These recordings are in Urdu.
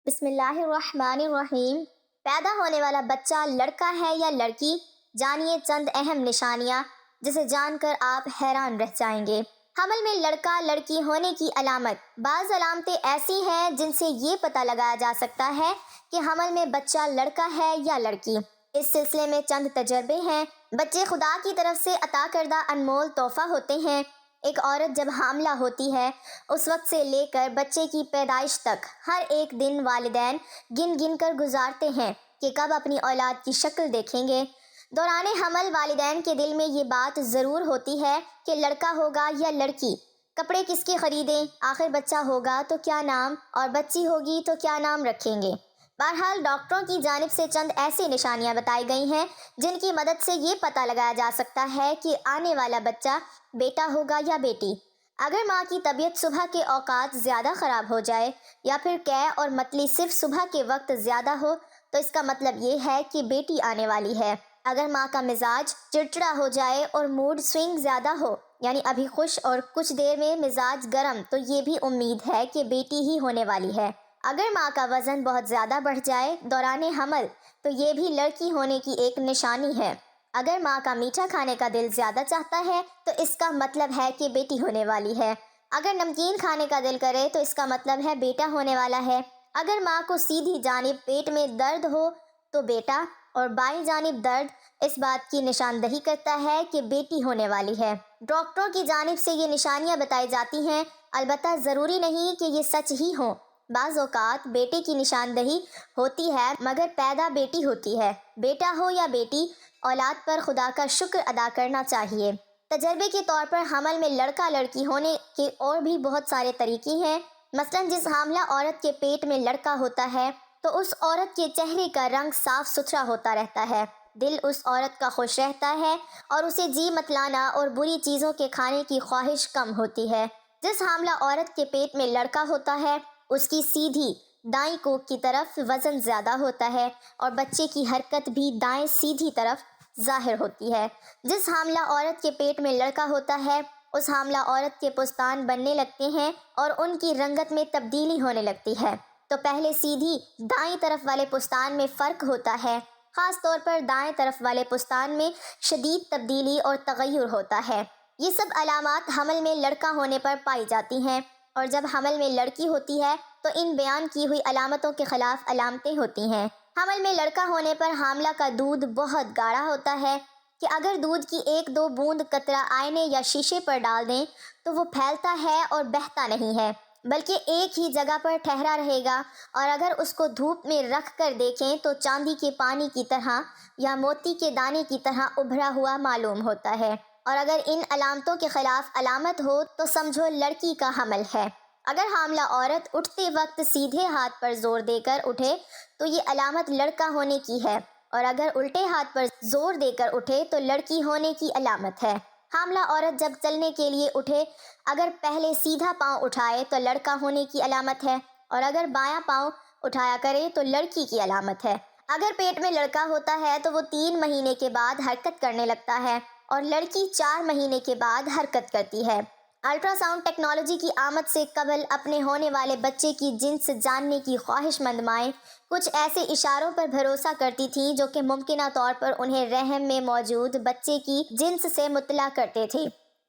بسم اللہ الرحمن الرحیم۔ پیدا ہونے والا بچہ لڑکا ہے یا لڑکی، جانیے چند اہم نشانیاں جسے جان کر آپ حیران رہ جائیں گے۔ حمل میں لڑکا لڑکی ہونے کی علامت۔ بعض علامتیں ایسی ہیں جن سے یہ پتہ لگایا جا سکتا ہے کہ حمل میں بچہ لڑکا ہے یا لڑکی۔ اس سلسلے میں چند تجربے ہیں۔ بچے خدا کی طرف سے عطا کردہ انمول تحفہ ہوتے ہیں۔ ایک عورت جب حاملہ ہوتی ہے اس وقت سے لے کر بچے کی پیدائش تک ہر ایک دن والدین گن گن کر گزارتے ہیں کہ کب اپنی اولاد کی شکل دیکھیں گے۔ دوران حمل والدین کے دل میں یہ بات ضرور ہوتی ہے کہ لڑکا ہوگا یا لڑکی، کپڑے کس کے خریدیں، آخر بچہ ہوگا تو کیا نام، اور بچی ہوگی تو کیا نام رکھیں گے۔ بہرحال ڈاکٹروں کی جانب سے چند ایسی نشانیاں بتائی گئی ہیں جن کی مدد سے یہ پتہ لگایا جا سکتا ہے کہ آنے والا بچہ بیٹا ہوگا یا بیٹی۔ اگر ماں کی طبیعت صبح کے اوقات زیادہ خراب ہو جائے یا پھر قے اور متلی صرف صبح کے وقت زیادہ ہو تو اس کا مطلب یہ ہے کہ بیٹی آنے والی ہے۔ اگر ماں کا مزاج چڑچڑا ہو جائے اور موڈ سوئنگ زیادہ ہو، یعنی ابھی خوش اور کچھ دیر میں مزاج گرم، تو یہ بھی امید ہے کہ بیٹی ہی ہونے والی ہے۔ اگر ماں کا وزن بہت زیادہ بڑھ جائے دوران حمل تو یہ بھی لڑکی ہونے کی ایک نشانی ہے۔ اگر ماں کا میٹھا کھانے کا دل زیادہ چاہتا ہے تو اس کا مطلب ہے کہ بیٹی ہونے والی ہے۔ اگر نمکین کھانے کا دل کرے تو اس کا مطلب ہے بیٹا ہونے والا ہے۔ اگر ماں کو سیدھی جانب پیٹ میں درد ہو تو بیٹا، اور بائیں جانب درد اس بات کی نشاندہی کرتا ہے کہ بیٹی ہونے والی ہے۔ ڈاکٹروں کی جانب سے یہ نشانیاں بتائی جاتی ہیں، البتہ ضروری نہیں کہ یہ سچ ہی ہوں۔ بعض اوقات بیٹے کی نشاندہی ہوتی ہے مگر پیدا بیٹی ہوتی ہے۔ بیٹا ہو یا بیٹی، اولاد پر خدا کا شکر ادا کرنا چاہیے۔ تجربے کے طور پر حمل میں لڑکا لڑکی ہونے کے اور بھی بہت سارے طریقے ہیں۔ مثلاً جس حاملہ عورت کے پیٹ میں لڑکا ہوتا ہے تو اس عورت کے چہرے کا رنگ صاف ستھرا ہوتا رہتا ہے، دل اس عورت کا خوش رہتا ہے اور اسے جی متلانا اور بری چیزوں کے کھانے کی خواہش کم ہوتی ہے۔ جس حاملہ عورت کے پیٹ میں لڑکا ہوتا ہے اس کی سیدھی دائیں کوکھ کی طرف وزن زیادہ ہوتا ہے اور بچے کی حرکت بھی دائیں سیدھی طرف ظاہر ہوتی ہے۔ جس حاملہ عورت کے پیٹ میں لڑکا ہوتا ہے اس حاملہ عورت کے پستان بننے لگتے ہیں اور ان کی رنگت میں تبدیلی ہونے لگتی ہے۔ تو پہلے سیدھی دائیں طرف والے پستان میں فرق ہوتا ہے، خاص طور پر دائیں طرف والے پستان میں شدید تبدیلی اور تغیر ہوتا ہے۔ یہ سب علامات حمل میں لڑکا ہونے پر پائی جاتی ہیں، اور جب حمل میں لڑکی ہوتی ہے تو ان بیان کی ہوئی علامتوں کے خلاف علامتیں ہوتی ہیں۔ حمل میں لڑکا ہونے پر حاملہ کا دودھ بہت گاڑھا ہوتا ہے کہ اگر دودھ کی ایک دو بوند قطرہ آئینے یا شیشے پر ڈال دیں تو وہ پھیلتا ہے اور بہتا نہیں ہے، بلکہ ایک ہی جگہ پر ٹھہرا رہے گا، اور اگر اس کو دھوپ میں رکھ کر دیکھیں تو چاندی کے پانی کی طرح یا موتی کے دانے کی طرح ابھرا ہوا معلوم ہوتا ہے۔ اور اگر ان علامتوں کے خلاف علامت ہو تو سمجھو لڑکی کا حمل ہے۔ اگر حاملہ عورت اٹھتے وقت سیدھے ہاتھ پر زور دے کر اٹھے تو یہ علامت لڑکا ہونے کی ہے، اور اگر الٹے ہاتھ پر زور دے کر اٹھے تو لڑکی ہونے کی علامت ہے۔ حاملہ عورت جب چلنے کے لیے اٹھے اگر پہلے سیدھا پاؤں اٹھائے تو لڑکا ہونے کی علامت ہے، اور اگر بایاں پاؤں اٹھایا کرے تو لڑکی کی علامت ہے۔ اگر پیٹ میں لڑکا ہوتا ہے تو وہ 3 مہینے کے بعد حرکت کرنے لگتا ہے اور لڑکی 4 مہینے کے بعد حرکت کرتی ہے۔ الٹرا ساؤنڈ ٹیکنالوجی کی آمد سے قبل اپنے ہونے والے بچے کی جنس جاننے کی خواہش مند مائیں کچھ ایسے اشاروں پر بھروسہ کرتی تھیں جو کہ ممکنہ طور پر انہیں رحم میں موجود بچے کی جنس سے مطلع کرتے تھے۔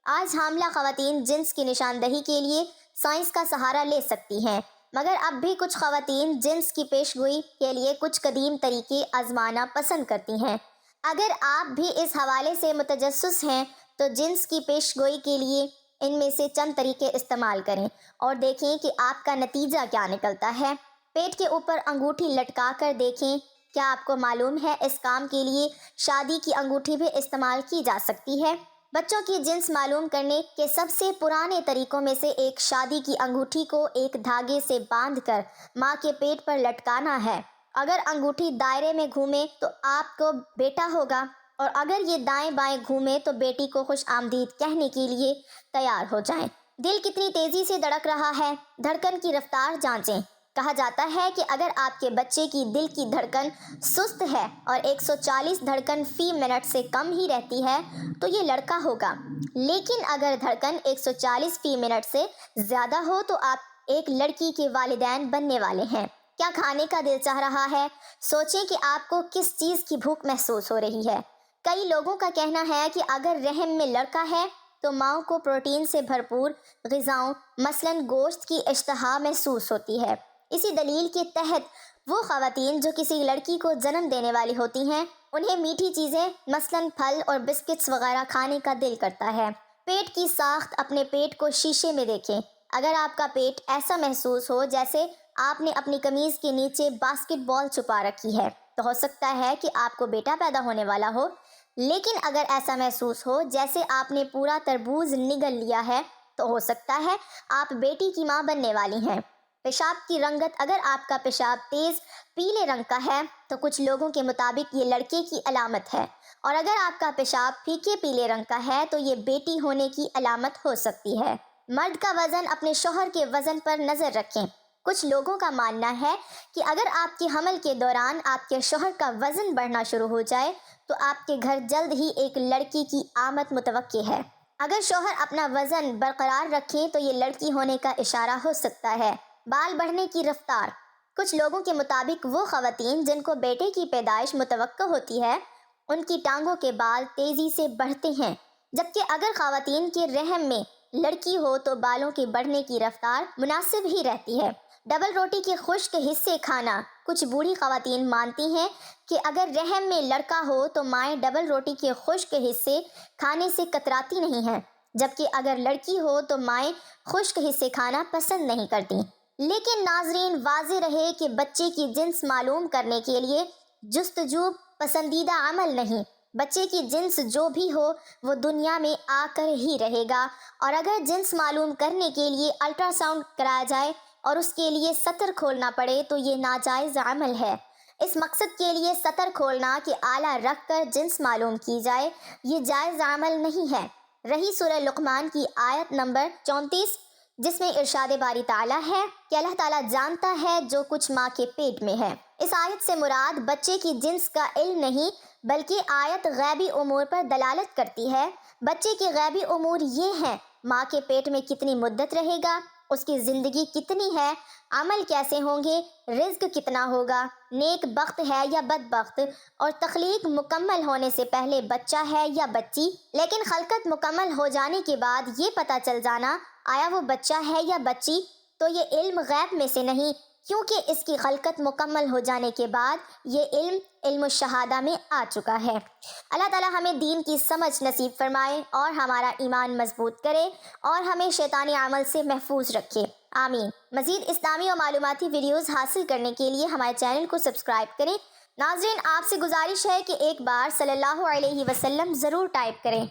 آج حاملہ خواتین جنس کی نشاندہی کے لیے سائنس کا سہارا لے سکتی ہیں، مگر اب بھی کچھ خواتین جنس کی پیشگوئی کے لیے کچھ قدیم طریقے آزمانا پسند کرتی ہیں۔ اگر آپ بھی اس حوالے سے متجسس ہیں تو جنس کی پیشگوئی کے لیے ان میں سے چند طریقے استعمال کریں اور دیکھیں کہ آپ کا نتیجہ کیا نکلتا ہے۔ پیٹ کے اوپر انگوٹھی لٹکا کر دیکھیں۔ کیا آپ کو معلوم ہے اس کام کے لیے شادی کی انگوٹھی بھی استعمال کی جا سکتی ہے؟ بچوں کی جنس معلوم کرنے کے سب سے پرانے طریقوں میں سے ایک شادی کی انگوٹھی کو ایک دھاگے سے باندھ کر ماں کے پیٹ پر لٹکانا ہے۔ اگر انگوٹھی دائرے میں گھومے تو آپ کو بیٹا ہوگا، اور اگر یہ دائیں بائیں گھومے تو بیٹی کو خوش آمدید کہنے کے لیے تیار ہو جائیں۔ دل کتنی تیزی سے دھڑک رہا ہے، دھڑکن کی رفتار جانچیں۔ کہا جاتا ہے کہ اگر آپ کے بچے کی دل کی دھڑکن سست ہے اور 140 دھڑکن فی منٹ سے کم ہی رہتی ہے تو یہ لڑکا ہوگا، لیکن اگر دھڑکن 140 فی منٹ سے زیادہ ہو تو آپ ایک لڑکی کے والدین بننے والے ہیں۔ کیا کھانے کا دل چاہ رہا ہے؟ سوچیں کہ آپ کو کس چیز کی بھوک محسوس ہو رہی ہے۔ کئی لوگوں کا کہنا ہے کہ اگر رحم میں لڑکا ہے تو ماؤں کو پروٹین سے بھرپور غذاؤں مثلاً گوشت کی اشتہا محسوس ہوتی ہے۔ اسی دلیل کے تحت وہ خواتین جو کسی لڑکی کو جنم دینے والی ہوتی ہیں انہیں میٹھی چیزیں مثلاً پھل اور بسکٹس وغیرہ کھانے کا دل کرتا ہے۔ پیٹ کی ساخت۔ اپنے پیٹ کو شیشے میں دیکھیں۔ اگر آپ کا پیٹ ایسا محسوس ہو جیسے آپ نے اپنی قمیض کے نیچے باسکٹ بال چھپا رکھی ہے تو ہو سکتا ہے کہ آپ کو بیٹا پیدا ہونے والا ہو، لیکن اگر ایسا محسوس ہو جیسے آپ نے پورا تربوز نگل لیا ہے تو ہو سکتا ہے آپ بیٹی کی ماں بننے والی ہیں۔ پیشاب کی رنگت۔ اگر آپ کا پیشاب تیز پیلے رنگ کا ہے تو کچھ لوگوں کے مطابق یہ لڑکے کی علامت ہے، اور اگر آپ کا پیشاب پھیکے پیلے رنگ کا ہے تو یہ بیٹی ہونے کی علامت ہو سکتی ہے۔ مرد کا وزن۔ اپنے شوہر کے وزن پر نظر رکھیں۔ کچھ لوگوں کا ماننا ہے کہ اگر آپ کے حمل کے دوران آپ کے شوہر کا وزن بڑھنا شروع ہو جائے تو آپ کے گھر جلد ہی ایک لڑکی کی آمد متوقع ہے۔ اگر شوہر اپنا وزن برقرار رکھیں تو یہ لڑکی ہونے کا اشارہ ہو سکتا ہے۔ بال بڑھنے کی رفتار۔ کچھ لوگوں کے مطابق وہ خواتین جن کو بیٹے کی پیدائش متوقع ہوتی ہے ان کی ٹانگوں کے بال تیزی سے بڑھتے ہیں، جبکہ اگر خواتین کے رحم میں لڑکی ہو تو بالوں کے بڑھنے کی رفتار مناسب ہی رہتی ہے۔ ڈبل روٹی کے خشک حصے کھانا۔ کچھ بوڑھی خواتین مانتی ہیں کہ اگر رحم میں لڑکا ہو تو مائیں ڈبل روٹی کے خشک حصے کھانے سے کتراتی نہیں ہیں، جبکہ اگر لڑکی ہو تو مائیں خشک حصے کھانا پسند نہیں کرتی۔ لیکن ناظرین، واضح رہے کہ بچے کی جنس معلوم کرنے کے لیے جستجو پسندیدہ عمل نہیں۔ بچے کی جنس جو بھی ہو وہ دنیا میں آ کر ہی رہے گا، اور اگر جنس معلوم کرنے کے لیے الٹرا ساؤنڈ کرایا جائے اور اس کے لیے سطر کھولنا پڑے تو یہ ناجائز عمل ہے۔ اس مقصد کے لیے سطر کھولنا کہ آلہ رکھ کر جنس معلوم کی جائے، یہ جائز عمل نہیں ہے۔ رہی سورہ لقمان کی آیت نمبر 34 جس میں ارشاد باری تعالیٰ ہے کہ اللہ تعالیٰ جانتا ہے جو کچھ ماں کے پیٹ میں ہے۔ اس آیت سے مراد بچے کی جنس کا علم نہیں بلکہ آیت غیبی امور پر دلالت کرتی ہے۔ بچے کے غیبی امور یہ ہیں: ماں کے پیٹ میں کتنی مدت رہے گا، اس کی زندگی کتنی ہے، عمل کیسے ہوں گے، رزق کتنا ہوگا، نیک بخت ہے یا بدبخت، اور تخلیق مکمل ہونے سے پہلے بچہ ہے یا بچی، لیکن خلقت مکمل ہو جانے کے بعد یہ پتہ چل جانا آیا وہ بچہ ہے یا بچی، تو یہ علم غیب میں سے نہیں، کیونکہ اس کی خلقت مکمل ہو جانے کے بعد یہ علم الشہادہ میں آ چکا ہے۔ اللہ تعالیٰ ہمیں دین کی سمجھ نصیب فرمائے اور ہمارا ایمان مضبوط کرے اور ہمیں شیطانی عمل سے محفوظ رکھے، آمین۔ مزید اسلامی و معلوماتی ویڈیوز حاصل کرنے کے لیے ہمارے چینل کو سبسکرائب کریں۔ ناظرین، آپ سے گزارش ہے کہ ایک بار صلی اللہ علیہ وسلم ضرور ٹائپ کریں۔